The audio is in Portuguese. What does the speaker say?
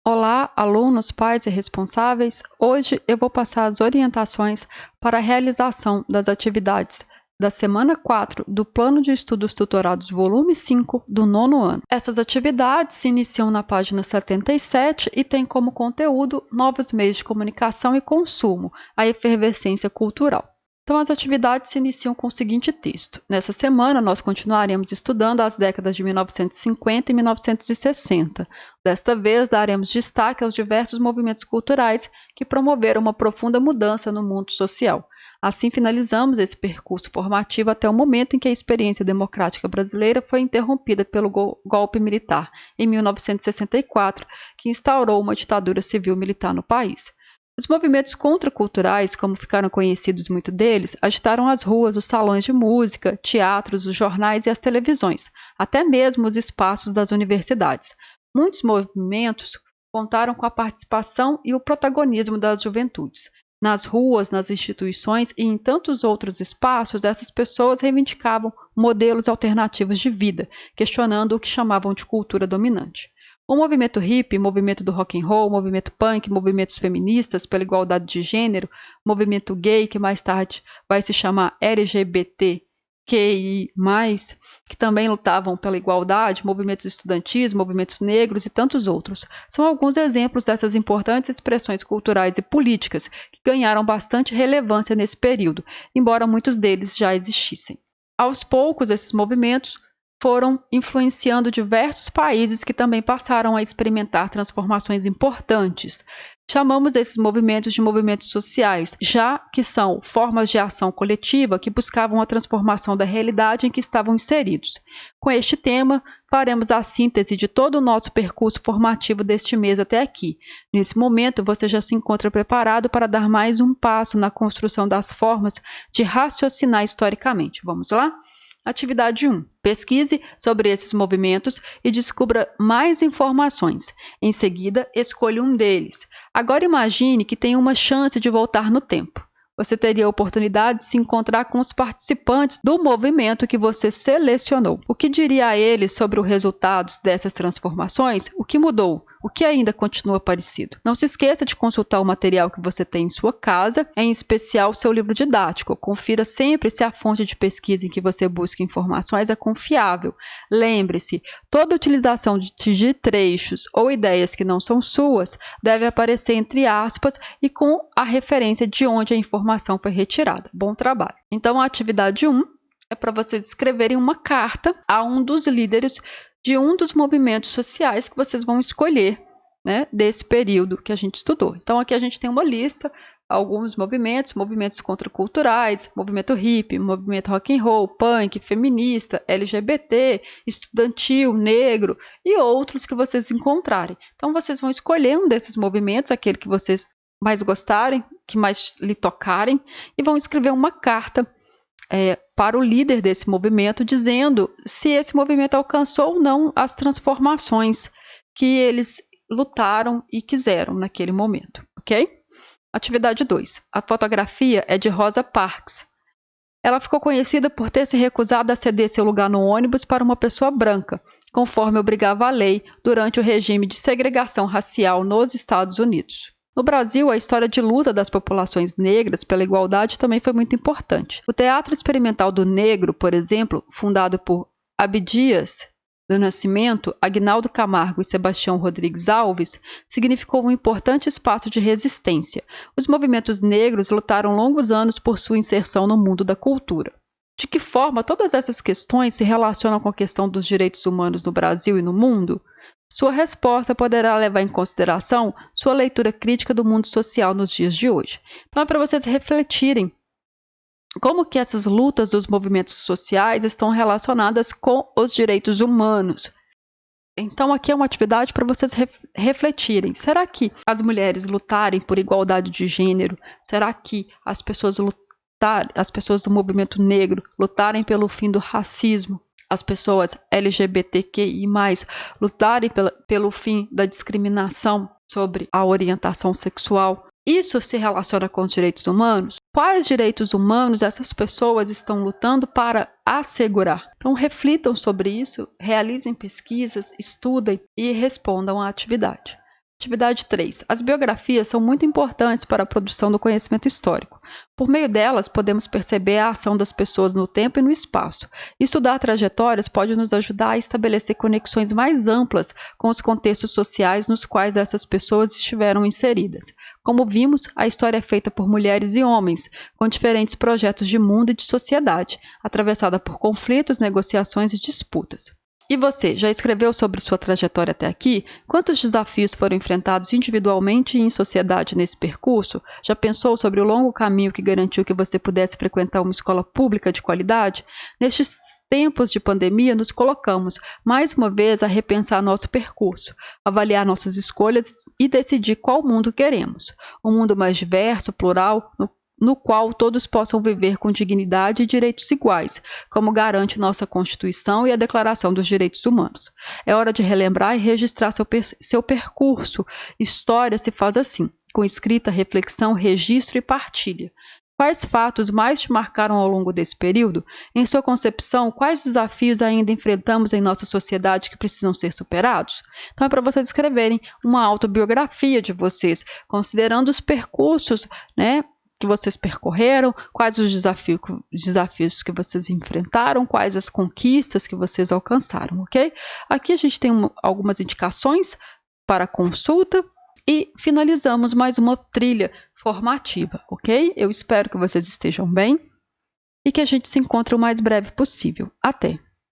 Olá, alunos, pais e responsáveis. Hoje eu vou passar as orientações para a realização das atividades da semana 4 do Plano de Estudos Tutorados volume 5 do nono ano. Essas atividades se iniciam na página 77 e têm como conteúdo novos meios de comunicação e consumo, a efervescência cultural. Então, as atividades se iniciam com o seguinte texto. Nessa semana, nós continuaremos estudando as décadas de 1950 e 1960. Desta vez, daremos destaque aos diversos movimentos culturais que promoveram uma profunda mudança no mundo social. Assim, finalizamos esse percurso formativo até o momento em que a experiência democrática brasileira foi interrompida pelo golpe militar, em 1964, que instaurou uma ditadura civil-militar no país. Os movimentos contraculturais, como ficaram conhecidos muito deles, agitaram as ruas, os salões de música, teatros, os jornais e as televisões, até mesmo os espaços das universidades. Muitos movimentos contaram com a participação e o protagonismo das juventudes. Nas ruas, nas instituições e em tantos outros espaços, essas pessoas reivindicavam modelos alternativos de vida, questionando o que chamavam de cultura dominante. O movimento hippie, movimento do rock and roll, movimento punk, movimentos feministas pela igualdade de gênero, movimento gay, que mais tarde vai se chamar LGBTQI+, que também lutavam pela igualdade, movimentos estudantis, movimentos negros e tantos outros. São alguns exemplos dessas importantes expressões culturais e políticas que ganharam bastante relevância nesse período, embora muitos deles já existissem. Aos poucos, esses movimentos foram influenciando diversos países que também passaram a experimentar transformações importantes. Chamamos esses movimentos de movimentos sociais, já que são formas de ação coletiva que buscavam a transformação da realidade em que estavam inseridos. Com este tema, faremos a síntese de todo o nosso percurso formativo deste mês até aqui. Nesse momento, você já se encontra preparado para dar mais um passo na construção das formas de raciocinar historicamente. Vamos lá? Atividade 1. Pesquise sobre esses movimentos e descubra mais informações. Em seguida, escolha um deles. Agora imagine que tem uma chance de voltar no tempo. Você teria a oportunidade de se encontrar com os participantes do movimento que você selecionou. O que diria a eles sobre os resultados dessas transformações? O que mudou? O que ainda continua parecido? Não se esqueça de consultar o material que você tem em sua casa, em especial o seu livro didático. Confira sempre se a fonte de pesquisa em que você busca informações é confiável. Lembre-se, toda utilização de trechos ou ideias que não são suas deve aparecer entre aspas e com a referência de onde a informação foi retirada. Bom trabalho! Então, a atividade 1 é para vocês escreverem uma carta a um dos líderes de um dos movimentos sociais que vocês vão escolher, né, desse período que a gente estudou. Então, aqui a gente tem uma lista, alguns movimentos contraculturais, movimento hippie, movimento rock and roll, punk, feminista, LGBT, estudantil, negro e outros que vocês encontrarem. Então, vocês vão escolher um desses movimentos, aquele que vocês mais gostarem, que mais lhe tocarem, e vão escrever uma carta para o líder desse movimento, dizendo se esse movimento alcançou ou não as transformações que eles lutaram e quiseram naquele momento, ok? Atividade 2. A fotografia é de Rosa Parks. Ela ficou conhecida por ter se recusado a ceder seu lugar no ônibus para uma pessoa branca, conforme obrigava a lei durante o regime de segregação racial nos Estados Unidos. No Brasil, a história de luta das populações negras pela igualdade também foi muito importante. O Teatro Experimental do Negro, por exemplo, fundado por Abdias do Nascimento, Aguinaldo Camargo e Sebastião Rodrigues Alves, significou um importante espaço de resistência. Os movimentos negros lutaram longos anos por sua inserção no mundo da cultura. De que forma todas essas questões se relacionam com a questão dos direitos humanos no Brasil e no mundo? Sua resposta poderá levar em consideração sua leitura crítica do mundo social nos dias de hoje. Então, é para vocês refletirem como que essas lutas dos movimentos sociais estão relacionadas com os direitos humanos. Então, aqui é uma atividade para vocês refletirem. Será que as mulheres lutarem por igualdade de gênero? Será que as pessoas do movimento negro lutarem pelo fim do racismo? As pessoas LGBTQI+, lutarem pelo fim da discriminação sobre a orientação sexual. Isso se relaciona com os direitos humanos? Quais direitos humanos essas pessoas estão lutando para assegurar? Então, reflitam sobre isso, realizem pesquisas, estudem e respondam à atividade. Atividade 3. As biografias são muito importantes para a produção do conhecimento histórico. Por meio delas, podemos perceber a ação das pessoas no tempo e no espaço. Estudar trajetórias pode nos ajudar a estabelecer conexões mais amplas com os contextos sociais nos quais essas pessoas estiveram inseridas. Como vimos, a história é feita por mulheres e homens, com diferentes projetos de mundo e de sociedade, atravessada por conflitos, negociações e disputas. E você, já escreveu sobre sua trajetória até aqui? Quantos desafios foram enfrentados individualmente e em sociedade nesse percurso? Já pensou sobre o longo caminho que garantiu que você pudesse frequentar uma escola pública de qualidade? Nestes tempos de pandemia, nos colocamos, mais uma vez, a repensar nosso percurso, avaliar nossas escolhas e decidir qual mundo queremos. Um mundo mais diverso, plural, no qual todos possam viver com dignidade e direitos iguais, como garante nossa Constituição e a Declaração dos Direitos Humanos. É hora de relembrar e registrar seu percurso. História se faz assim, com escrita, reflexão, registro e partilha. Quais fatos mais te marcaram ao longo desse período? Em sua concepção, quais desafios ainda enfrentamos em nossa sociedade que precisam ser superados? Então é para vocês escreverem uma autobiografia de vocês, considerando os percursos, que vocês percorreram, quais os desafios que vocês enfrentaram, quais as conquistas que vocês alcançaram, ok? Aqui a gente tem algumas indicações para consulta e finalizamos mais uma trilha formativa, ok? Eu espero que vocês estejam bem e que a gente se encontre o mais breve possível. Até!